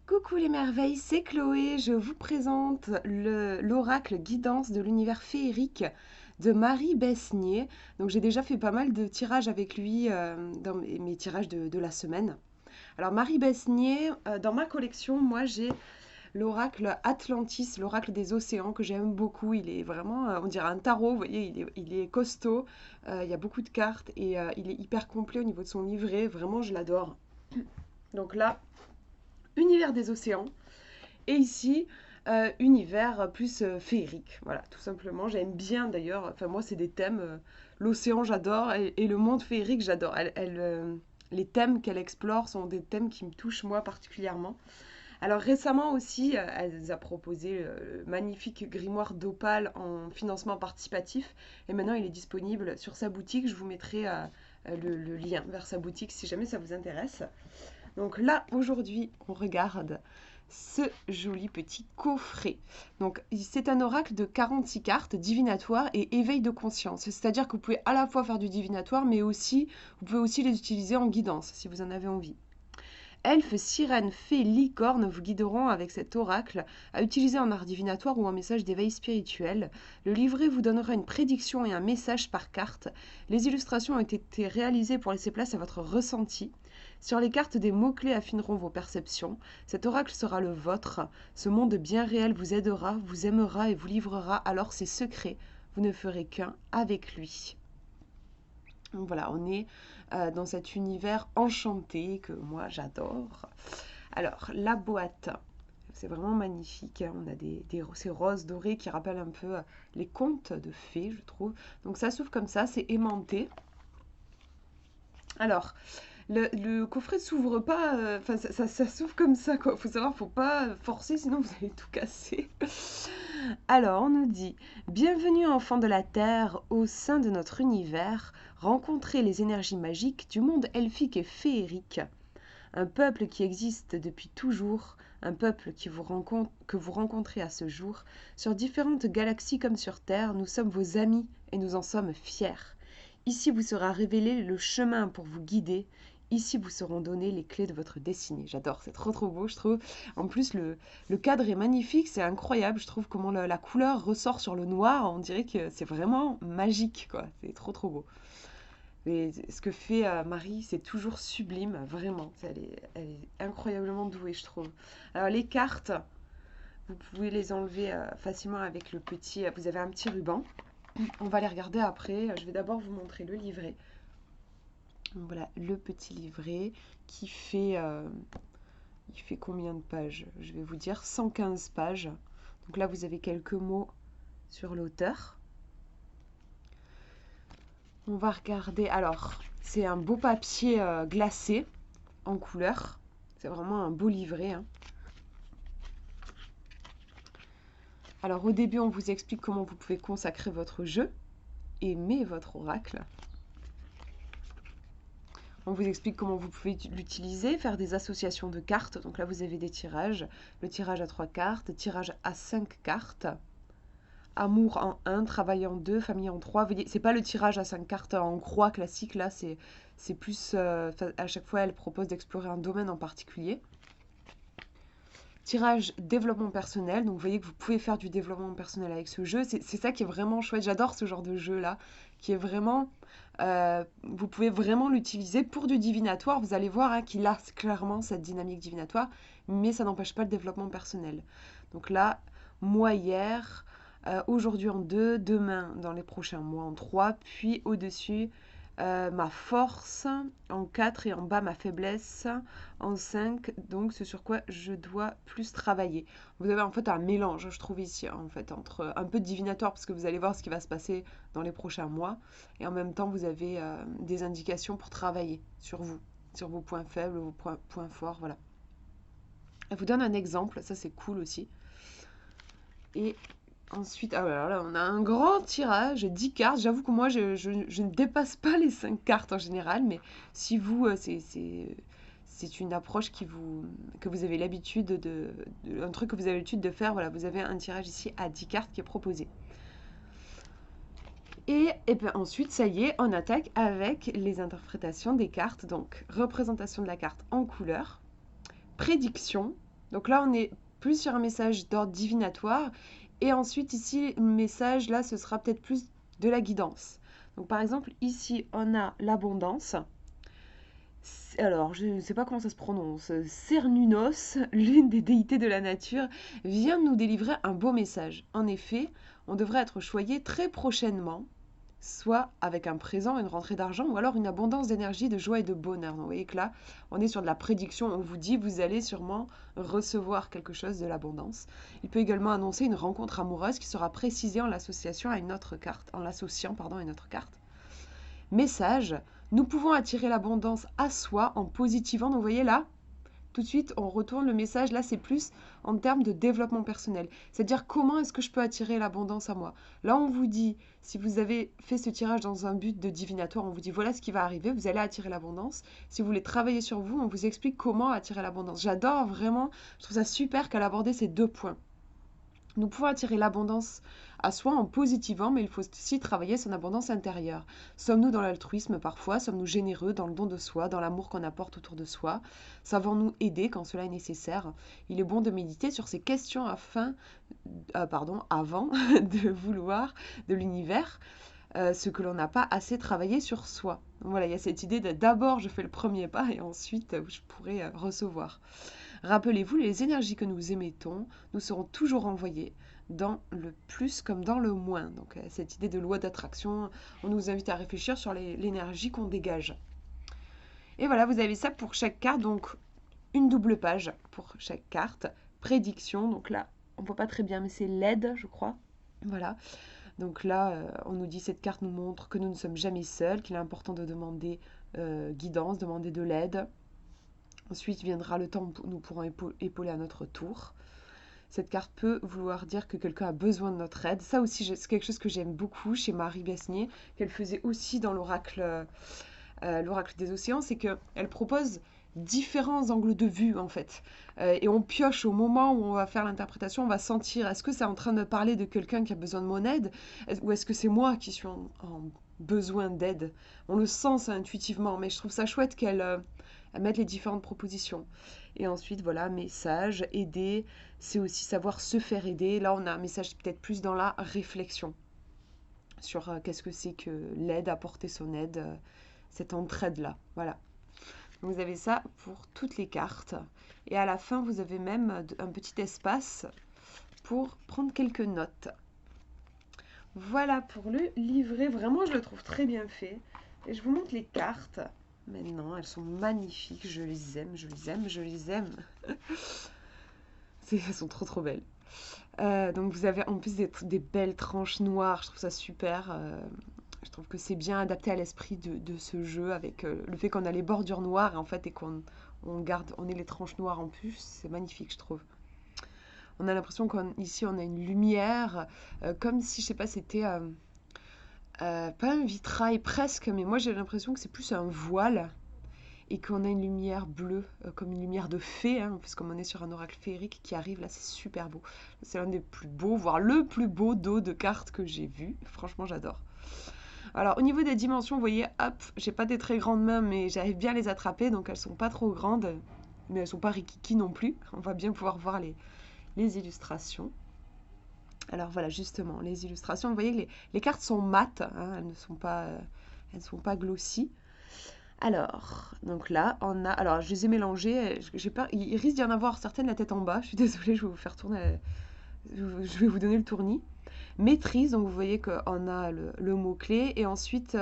Coucou les merveilles, c'est Chloé. Je vous présente l'oracle guidance de l'univers féerique de Marie Besnier. Donc j'ai déjà fait pas mal de tirages avec lui dans mes tirages de la semaine. Alors Marie Besnier, dans ma collection, moi j'ai l'oracle Atlantis, l'oracle des océans que j'aime beaucoup. Il est vraiment, on dirait un tarot, vous voyez, il est costaud. Il y a beaucoup de cartes et il est hyper complet au niveau de son livret. Vraiment, je l'adore. Donc là, univers des océans. Et ici, univers plus féerique. Voilà, tout simplement. J'aime bien d'ailleurs, enfin moi c'est des thèmes, l'océan j'adore et le monde féerique j'adore. Les thèmes qu'elle explore sont des thèmes qui me touchent moi particulièrement. Alors récemment aussi, elle a proposé le magnifique grimoire d'Opale en financement participatif et maintenant il est disponible sur sa boutique. Je vous mettrai le lien vers sa boutique si jamais ça vous intéresse. Donc là, aujourd'hui, on regarde ce joli petit coffret. Donc, c'est un oracle de 46 cartes, divinatoire et éveil de conscience. C'est-à-dire que vous pouvez à la fois faire du divinatoire, mais aussi, vous pouvez aussi les utiliser en guidance, si vous en avez envie. Elfes, sirènes, fées, licornes vous guideront avec cet oracle à utiliser un art divinatoire ou un message d'éveil spirituel. Le livret vous donnera une prédiction et un message par carte. Les illustrations ont été réalisées pour laisser place à votre ressenti. Sur les cartes, des mots-clés affineront vos perceptions. Cet oracle sera le vôtre. Ce monde bien réel vous aidera, vous aimera et vous livrera alors ses secrets. Vous ne ferez qu'un avec lui. Donc voilà, on est dans cet univers enchanté que moi j'adore. Alors, la boîte, c'est vraiment magnifique. Hein. On a ces roses dorées qui rappellent un peu les contes de fées, je trouve. Donc ça s'ouvre comme ça, c'est aimanté. Alors, le coffret s'ouvre pas, enfin ça s'ouvre comme ça quoi. Faut savoir, faut pas forcer sinon vous allez tout casser. Alors on nous dit bienvenue enfants de la terre au sein de notre univers, rencontrez les énergies magiques du monde elfique et féerique. Un peuple qui existe depuis toujours, un peuple que vous rencontrez à ce jour, sur différentes galaxies comme sur Terre, nous sommes vos amis et nous en sommes fiers. Ici vous sera révélé le chemin pour vous guider. Ici vous seront données les clés de votre destinée. J'adore, c'est trop beau, je trouve. En plus, le cadre est magnifique, c'est incroyable. Je trouve comment la couleur ressort sur le noir. On dirait que c'est vraiment magique, quoi. C'est trop beau. Mais ce que fait Marie, c'est toujours sublime, vraiment. Elle est incroyablement douée, je trouve. Alors les cartes, vous pouvez les enlever facilement avec le petit... vous avez un petit ruban. On va les regarder après. Je vais d'abord vous montrer le livret. Donc voilà, le petit livret qui fait... il fait combien de pages? Je vais vous dire 115 pages. Donc là, vous avez quelques mots sur l'auteur. On va regarder. Alors, c'est un beau papier glacé en couleur. C'est vraiment un beau livret. Hein. Alors, au début, on vous explique comment vous pouvez consacrer votre jeu, aimer votre oracle. On vous explique comment vous pouvez l'utiliser, faire des associations de cartes. Donc là, vous avez des tirages. Le tirage à 3 cartes, tirage à 5 cartes. Amour en 1, travail en 2, famille en 3. C'est pas le tirage à 5 cartes en croix classique, là, c'est plus... à chaque fois, elle propose d'explorer un domaine en particulier. Tirage développement personnel, donc vous voyez que vous pouvez faire du développement personnel avec ce jeu. C'est ça qui est vraiment chouette, j'adore ce genre de jeu-là, qui est vraiment... vous pouvez vraiment l'utiliser pour du divinatoire. Vous allez voir hein, qu'il a clairement cette dynamique divinatoire, mais ça n'empêche pas le développement personnel. Donc là, moi hier... aujourd'hui en 2, demain dans les prochains mois en 3, puis au-dessus ma force, en 4 et en bas ma faiblesse, en 5, donc ce sur quoi je dois plus travailler. Vous avez en fait un mélange, je trouve ici, en fait, entre un peu de divinatoire, parce que vous allez voir ce qui va se passer dans les prochains mois, et en même temps vous avez des indications pour travailler sur vous, sur vos points faibles, vos points forts, voilà. Elle vous donne un exemple, ça c'est cool aussi. Et ensuite, alors là, on a un grand tirage, 10 cartes. J'avoue que moi, je ne dépasse pas les 5 cartes en général, mais si vous, c'est une approche que vous avez l'habitude un truc que vous avez l'habitude de faire. Voilà, vous avez un tirage ici à 10 cartes qui est proposé. Et bien ensuite, ça y est, on attaque avec les interprétations des cartes. Donc, représentation de la carte en couleur, prédiction. Donc là, on est plus sur un message d'ordre divinatoire. Et ensuite, ici, le message, là, ce sera peut-être plus de la guidance. Donc par exemple, ici, on a l'abondance. Alors, je ne sais pas comment ça se prononce. Cernunos, l'une des déités de la nature, vient nous délivrer un beau message. En effet, on devrait être choyé très prochainement, soit avec un présent, une rentrée d'argent, ou alors une abondance d'énergie, de joie et de bonheur. Donc, vous voyez que là, on est sur de la prédiction. On vous dit, vous allez sûrement recevoir quelque chose de l'abondance. Il peut également annoncer une rencontre amoureuse qui sera précisée en l'association à une autre carte, en l'associant, pardon, à une autre carte. Message, nous pouvons attirer l'abondance à soi en positivant. Donc, vous voyez là, tout de suite, on retourne le message. Là, c'est plus en termes de développement personnel. C'est-à-dire, comment est-ce que je peux attirer l'abondance à moi? Là, on vous dit, si vous avez fait ce tirage dans un but de divinatoire, on vous dit, voilà ce qui va arriver, vous allez attirer l'abondance. Si vous voulez travailler sur vous, on vous explique comment attirer l'abondance. J'adore vraiment, je trouve ça super qu'elle aborde ces deux points. Nous pouvons attirer l'abondance à soi en positivant, mais il faut aussi travailler son abondance intérieure. Sommes-nous dans l'altruisme parfois? Sommes-nous généreux dans le don de soi, dans l'amour qu'on apporte autour de soi? Savons-nous aider quand cela est nécessaire? Il est bon de méditer sur ces questions avant de vouloir de l'univers ce que l'on n'a pas assez travaillé sur soi. Donc voilà, il y a cette idée de d'abord je fais le premier pas et ensuite je pourrai recevoir. Rappelez-vous, les énergies que nous émettons nous seront toujours envoyées dans le plus comme dans le moins. Donc cette idée de loi d'attraction, on nous invite à réfléchir sur l'énergie qu'on dégage. Et voilà, vous avez ça pour chaque carte, donc une double page pour chaque carte. Prédiction, donc là, on ne voit pas très bien, mais c'est LED, je crois. Voilà. Donc là, on nous dit cette carte nous montre que nous ne sommes jamais seuls, qu'il est important de demander guidance, demander de l'aide. Ensuite viendra le temps où nous pourrons épauler à notre tour. Cette carte peut vouloir dire que quelqu'un a besoin de notre aide. Ça aussi, c'est quelque chose que j'aime beaucoup chez Marie Besnier, qu'elle faisait aussi dans l'oracle des océans, c'est qu'elle propose différents angles de vue en fait. Et on pioche au moment où on va faire l'interprétation, on va sentir, est-ce que c'est en train de parler de quelqu'un qui a besoin de mon aide, ou est-ce que c'est moi qui suis en besoin d'aide? On le sent ça intuitivement, mais je trouve ça chouette qu'elle mette les différentes propositions. Et ensuite, voilà, message, aider, c'est aussi savoir se faire aider. Là, on a un message peut-être plus dans la réflexion sur qu'est-ce que c'est que l'aide, apporter son aide, cette entraide-là. Voilà. Vous avez ça pour toutes les cartes. Et à la fin, vous avez même un petit espace pour prendre quelques notes. Voilà pour le livret. Vraiment, je le trouve très bien fait. Et je vous montre les cartes. Maintenant, elles sont magnifiques. Je les aime, je les aime, je les aime. Elles sont trop trop belles. Donc vous avez en plus des belles tranches noires. Je trouve ça super. Je trouve que c'est bien adapté à l'esprit de ce jeu avec le fait qu'on a les bordures noires en fait et qu'on ait les tranches noires en plus. C'est magnifique, je trouve. On a l'impression qu'ici on a une lumière, comme si, je sais pas, c'était pas un vitrail presque, mais moi j'ai l'impression que c'est plus un voile et qu'on a une lumière bleue, comme une lumière de fée, hein, parce qu'on est sur un oracle féerique qui arrive là, c'est super beau. C'est l'un des plus beaux, voire le plus beau dos de cartes que j'ai vu. Franchement, j'adore. Alors, au niveau des dimensions, vous voyez, hop, j'ai pas des très grandes mains, mais j'arrive bien à les attraper, donc elles sont pas trop grandes, mais elles sont pas rikiki non plus. On va bien pouvoir voir les illustrations. Alors voilà, justement, les illustrations, vous voyez que les cartes sont mates, hein, elles ne sont pas glossy. Alors, donc là, on a... Alors, je les ai mélangées, il risque d'y en avoir certaines la tête en bas, je suis désolée, je vais vous faire tourner, je vais vous donner le tournis. Maîtrise, donc vous voyez qu'on a le mot-clé, et ensuite,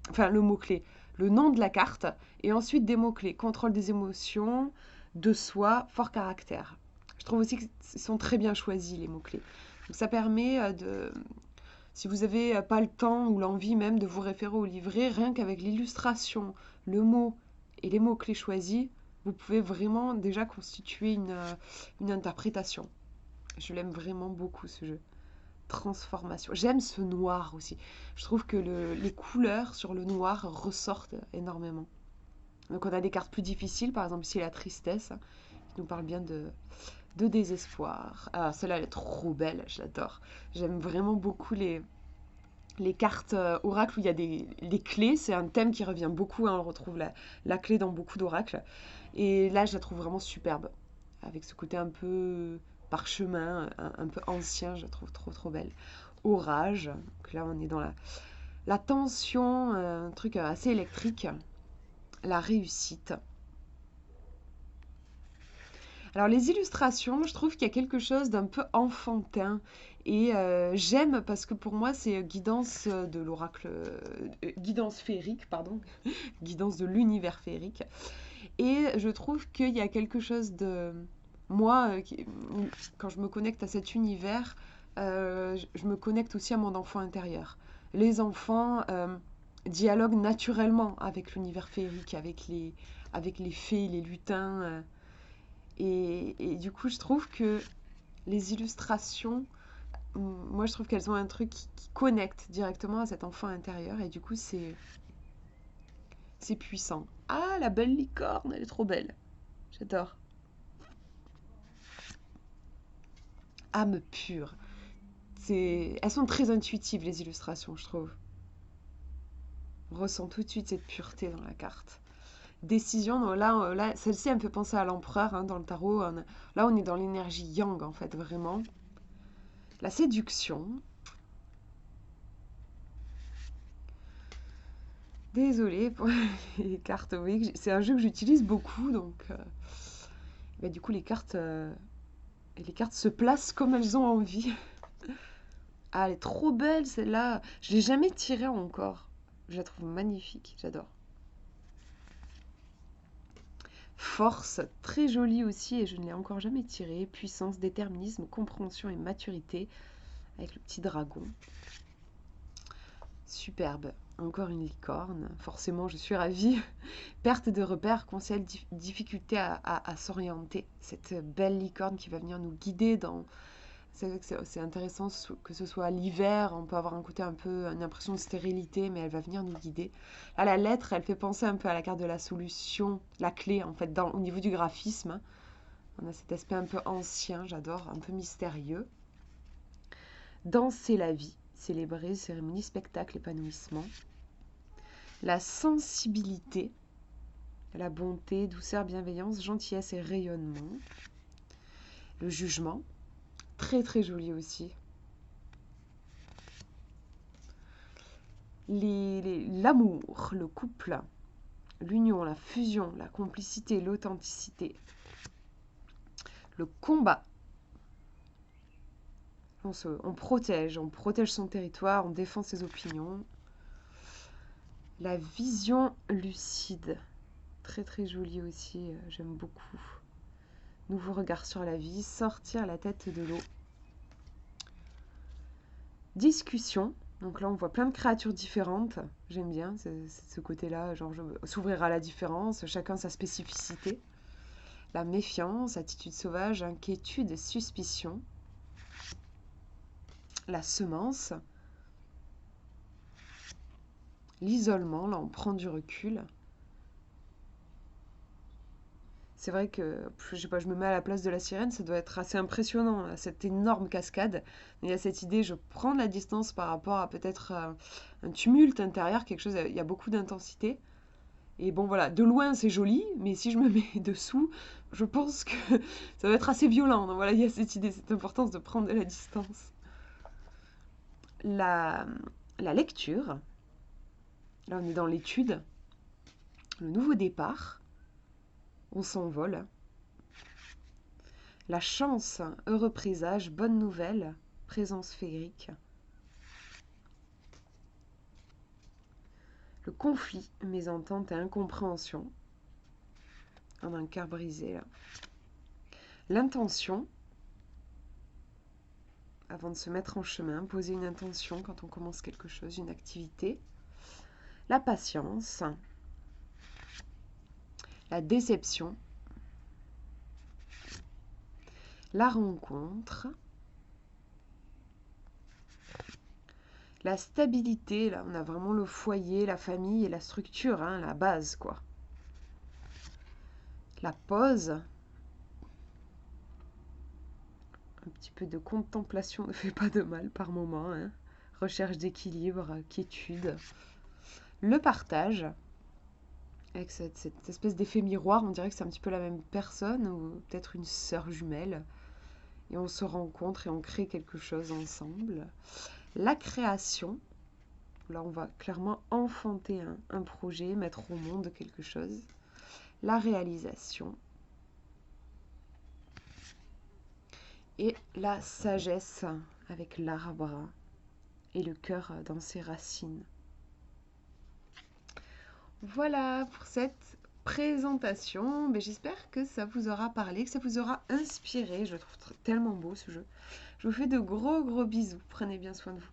enfin le mot-clé, le nom de la carte, et ensuite des mots-clés, contrôle des émotions, de soi, fort caractère. Je trouve aussi qu'ils sont très bien choisis, les mots-clés. Donc ça permet si vous n'avez pas le temps ou l'envie même de vous référer au livret, rien qu'avec l'illustration, le mot et les mots-clés choisis, vous pouvez vraiment déjà constituer une interprétation. Je l'aime vraiment beaucoup ce jeu. Transformation. J'aime ce noir aussi. Je trouve que les couleurs sur le noir ressortent énormément. Donc on a des cartes plus difficiles, par exemple ici la tristesse, qui nous parle bien de désespoir. Ah, celle-là elle est trop belle, je l'adore. J'aime vraiment beaucoup les cartes oracles où il y a les clés. C'est un thème qui revient beaucoup, hein, on retrouve la clé dans beaucoup d'oracles. Et là je la trouve vraiment superbe. avec ce côté un peu parchemin, un peu ancien, je la trouve trop trop belle. Orage, donc là on est dans la tension, un truc assez électrique. La réussite. Alors les illustrations, je trouve qu'il y a quelque chose d'un peu enfantin et j'aime parce que pour moi c'est guidance de l'oracle, guidance féerique, pardon, guidance de l'univers féerique. Et je trouve qu'il y a quelque chose de moi, quand je me connecte à cet univers, je me connecte aussi à mon enfant intérieur. Les enfants dialoguent naturellement avec l'univers féerique, avec les fées, les lutins. Et du coup, je trouve que les illustrations, moi, je trouve qu'elles ont un truc qui connecte directement à cet enfant intérieur. Et du coup, c'est puissant. Ah, la belle licorne, elle est trop belle. J'adore. Âme pure. Elles sont très intuitives, les illustrations, je trouve. On ressent tout de suite cette pureté dans la carte. Décision, non, là celle-ci, elle me fait penser à l'empereur hein, dans le tarot. Là, on est dans l'énergie yang, en fait, vraiment. La séduction. Désolée pour les cartes. Oui, c'est un jeu que j'utilise beaucoup, donc bah, du coup les cartes se placent comme elles ont envie. Ah, elle est trop belle celle-là. Je l'ai jamais tirée encore. Je la trouve magnifique, j'adore. Force, très jolie aussi et je ne l'ai encore jamais tirée. Puissance, déterminisme, compréhension et maturité avec le petit dragon. Superbe. Encore une licorne. Forcément, je suis ravie. Perte de repères, conseil, difficulté à s'orienter. Cette belle licorne qui va venir nous guider dans... C'est intéressant que ce soit l'hiver, on peut avoir un côté un peu, une impression de stérilité, mais elle va venir nous guider. Là, la lettre, elle fait penser un peu à la carte de la solution, la clé, en fait, au niveau du graphisme. On a cet aspect un peu ancien, j'adore, un peu mystérieux. Danser la vie, célébrer, cérémonie, spectacle, épanouissement. La sensibilité, la bonté, douceur, bienveillance, gentillesse et rayonnement. Le jugement, très très joli aussi. L'amour, le couple, l'union, la fusion, la complicité, l'authenticité. Le combat. On protège son territoire, on défend ses opinions. La vision lucide, très très jolie aussi, j'aime beaucoup. Nouveau regard sur la vie, sortir la tête de l'eau. Discussion, donc là on voit plein de créatures différentes, j'aime bien ce côté-là, genre s'ouvrir à la différence, chacun sa spécificité. La méfiance, attitude sauvage, inquiétude, suspicion. La semence. L'isolement, là on prend du recul. C'est vrai que, je sais pas, je me mets à la place de la sirène, ça doit être assez impressionnant, là, cette énorme cascade. Il y a cette idée, je prends de la distance par rapport à peut-être un tumulte intérieur, quelque chose, il y a beaucoup d'intensité. Et bon voilà, de loin c'est joli, mais si je me mets dessous, je pense que ça va être assez violent. Donc voilà, il y a cette idée, cette importance de prendre de la distance. La, la lecture, là on est dans l'étude, le nouveau départ, on s'envole. La chance, heureux présage, bonne nouvelle, présence féerique. Le conflit, mésentente et incompréhension. On a un cœur brisé là. L'intention, avant de se mettre en chemin, poser une intention quand on commence quelque chose, une activité. La patience. La déception. La rencontre. La stabilité, là on a vraiment le foyer, la famille et la structure, hein, la base quoi. La pause. Un petit peu de contemplation ne fait pas de mal par moment. Hein. Recherche d'équilibre, quiétude. Le partage. avec cette espèce d'effet miroir, on dirait que c'est un petit peu la même personne, ou peut-être une sœur jumelle. Et on se rencontre et on crée quelque chose ensemble. La création, là on va clairement enfanter un projet, mettre au monde quelque chose. La réalisation. Et la sagesse avec l'arbre et le cœur dans ses racines. Voilà pour cette présentation. Mais j'espère que ça vous aura parlé, que ça vous aura inspiré. Je le trouve tellement beau ce jeu. Je vous fais de gros bisous. Prenez bien soin de vous.